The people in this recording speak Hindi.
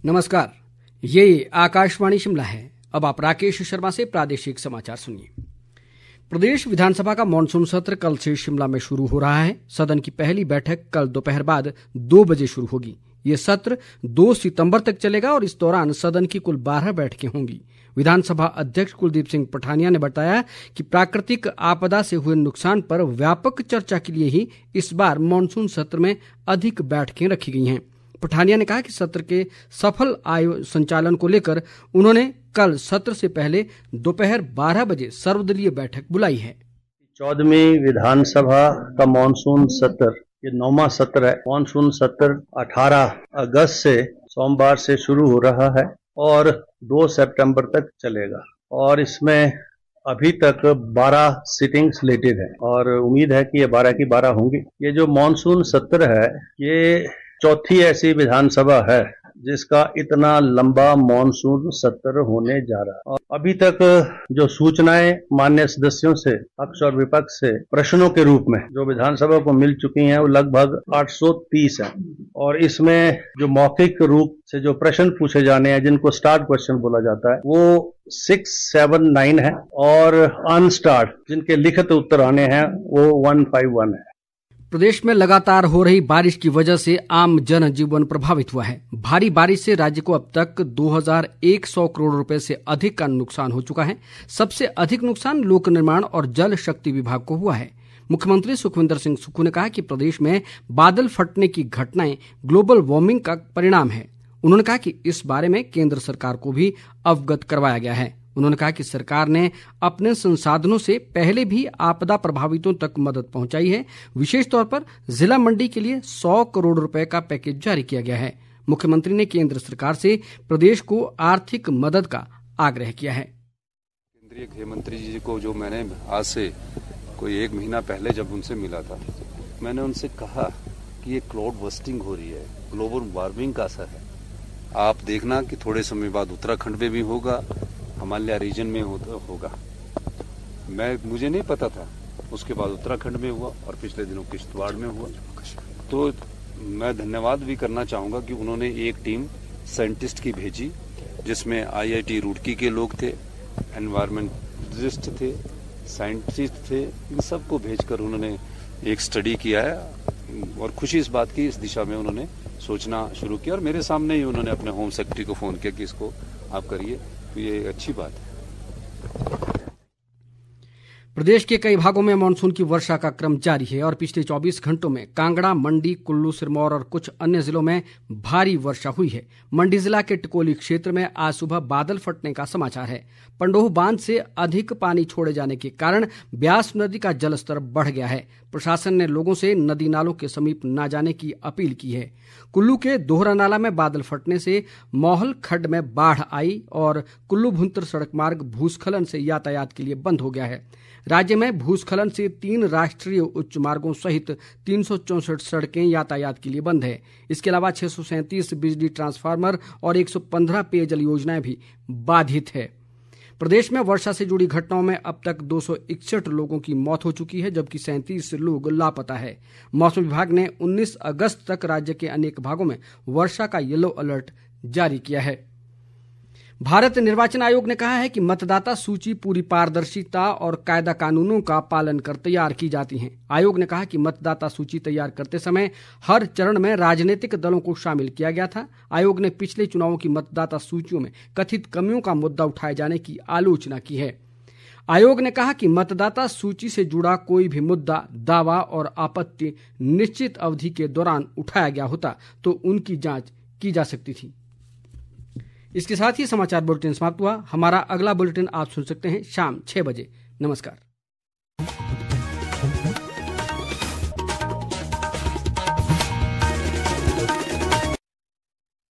नमस्कार, ये आकाशवाणी शिमला है। अब आप राकेश शर्मा से प्रादेशिक समाचार सुनिए। प्रदेश विधानसभा का मानसून सत्र कल से शिमला में शुरू हो रहा है। सदन की पहली बैठक कल दोपहर बाद 2 बजे शुरू होगी। ये सत्र 2 सितंबर तक चलेगा और इस दौरान सदन की कुल 12 बैठकें होंगी। विधानसभा अध्यक्ष कुलदीप सिंह पठानिया ने बताया कि प्राकृतिक आपदा से हुए नुकसान पर व्यापक चर्चा के लिए ही इस बार मानसून सत्र में अधिक बैठकें रखी गई हैं। पठानिया ने कहा कि सत्र के सफल संचालन को लेकर उन्होंने कल सत्र से पहले दोपहर 12 बजे सर्वदलीय बैठक बुलाई है। 14वीं विधानसभा का मानसून सत्र ये 9वां सत्र है। मानसून सत्र 18 अगस्त से सोमवार से शुरू हो रहा है और 2 सितंबर तक चलेगा और इसमें अभी तक 12 सिटिंग स्लेटेड है और उम्मीद है कि ये 12 की 12 होंगी। ये जो मानसून सत्र है ये चौथी ऐसी विधानसभा है जिसका इतना लंबा मानसून सत्र होने जा रहा है। और अभी तक जो सूचनाएं मान्य सदस्यों से पक्ष और विपक्ष से प्रश्नों के रूप में जो विधानसभा को मिल चुकी हैं वो लगभग 830 है और इसमें जो मौखिक रूप से जो प्रश्न पूछे जाने हैं जिनको स्टार्ट क्वेश्चन बोला जाता है वो 679 है और अनस्टार्ट जिनके लिखित उत्तर आने हैं वो 151 है। प्रदेश में लगातार हो रही बारिश की वजह से आम जनजीवन प्रभावित हुआ है। भारी बारिश से राज्य को अब तक 2100 करोड़ रुपए से अधिक का नुकसान हो चुका है। सबसे अधिक नुकसान लोक निर्माण और जल शक्ति विभाग को हुआ है। मुख्यमंत्री सुखविंदर सिंह सुक्खू ने कहा कि प्रदेश में बादल फटने की घटनाएं ग्लोबल वार्मिंग का परिणाम है। उन्होंने कहा कि इस बारे में केंद्र सरकार को भी अवगत करवाया गया है। उन्होंने कहा कि सरकार ने अपने संसाधनों से पहले भी आपदा प्रभावितों तक मदद पहुंचाई है। विशेष तौर पर जिला मंडी के लिए 100 करोड़ रुपए का पैकेज जारी किया गया है। मुख्यमंत्री ने केंद्र सरकार से प्रदेश को आर्थिक मदद का आग्रह किया है। केंद्रीय गृह मंत्री जी को जो मैंने आज से कोई 1 महीना पहले जब उनसे मिला था, मैंने उनसे कहा कि ये क्लाउड बस्टिंग हो रही है, ग्लोबल वार्मिंग का असर है। आप देखना कि थोड़े समय बाद उत्तराखंड में भी होगा, हिमालय रीजन में होगा। मुझे नहीं पता था, उसके बाद उत्तराखंड में हुआ और पिछले दिनों किश्तवाड़ में हुआ। तो मैं धन्यवाद भी करना चाहूंगा कि उन्होंने एक टीम साइंटिस्ट की भेजी जिसमें IIT रुड़की के लोग थे, एनवायरमेंटलिस्ट थे, साइंटिस्ट थे। इन सबको भेजकर उन्होंने एक स्टडी किया है और खुशी इस बात की इस दिशा में उन्होंने सोचना शुरू किया और मेरे सामने ही उन्होंने अपने होम सेक्रेटरी को फोन किया कि इसको आप करिए। तो ये अच्छी बात है। प्रदेश के कई भागों में मानसून की वर्षा का क्रम जारी है और पिछले 24 घंटों में कांगड़ा, मंडी, कुल्लू, सिरमौर और कुछ अन्य जिलों में भारी वर्षा हुई है। मंडी जिला के टिकोली क्षेत्र में आज सुबह बादल फटने का समाचार है। पंडोह बांध से अधिक पानी छोड़े जाने के कारण ब्यास नदी का जलस्तर बढ़ गया है। प्रशासन ने लोगों से नदी नालों के समीप न जाने की अपील की है। कुल्लू के दोहरा नाला में बादल फटने से मौहल खड्ड में बाढ़ आई और कुल्लू भुंतर सड़क मार्ग भूस्खलन से यातायात के लिए बंद हो गया है। राज्य में भूस्खलन से 3 राष्ट्रीय उच्च मार्गों सहित 364 सड़कें यातायात के लिए बंद है। इसके अलावा 637 बिजली ट्रांसफार्मर और 115 पेयजल योजनाएं भी बाधित है। प्रदेश में वर्षा से जुड़ी घटनाओं में अब तक 261 लोगों की मौत हो चुकी है जबकि 37 लोग लापता है। मौसम विभाग ने 19 अगस्त तक राज्य के अनेक भागों में वर्षा का येलो अलर्ट जारी किया है। भारत निर्वाचन आयोग ने कहा है कि मतदाता सूची पूरी पारदर्शिता और कायदा कानूनों का पालन कर तैयार की जाती है। आयोग ने कहा कि मतदाता सूची तैयार करते समय हर चरण में राजनीतिक दलों को शामिल किया गया था। आयोग ने पिछले चुनावों की मतदाता सूचियों में कथित कमियों का मुद्दा उठाए जाने की आलोचना की है। आयोग ने कहा कि मतदाता सूची से जुड़ा कोई भी मुद्दा, दावा और आपत्ति निश्चित अवधि के दौरान उठाया गया होता तो उनकी जांच की जा सकती थी। इसके साथ ही समाचार बुलेटिन समाप्त हुआ। हमारा अगला बुलेटिन आप सुन सकते हैं शाम 6 बजे। नमस्कार।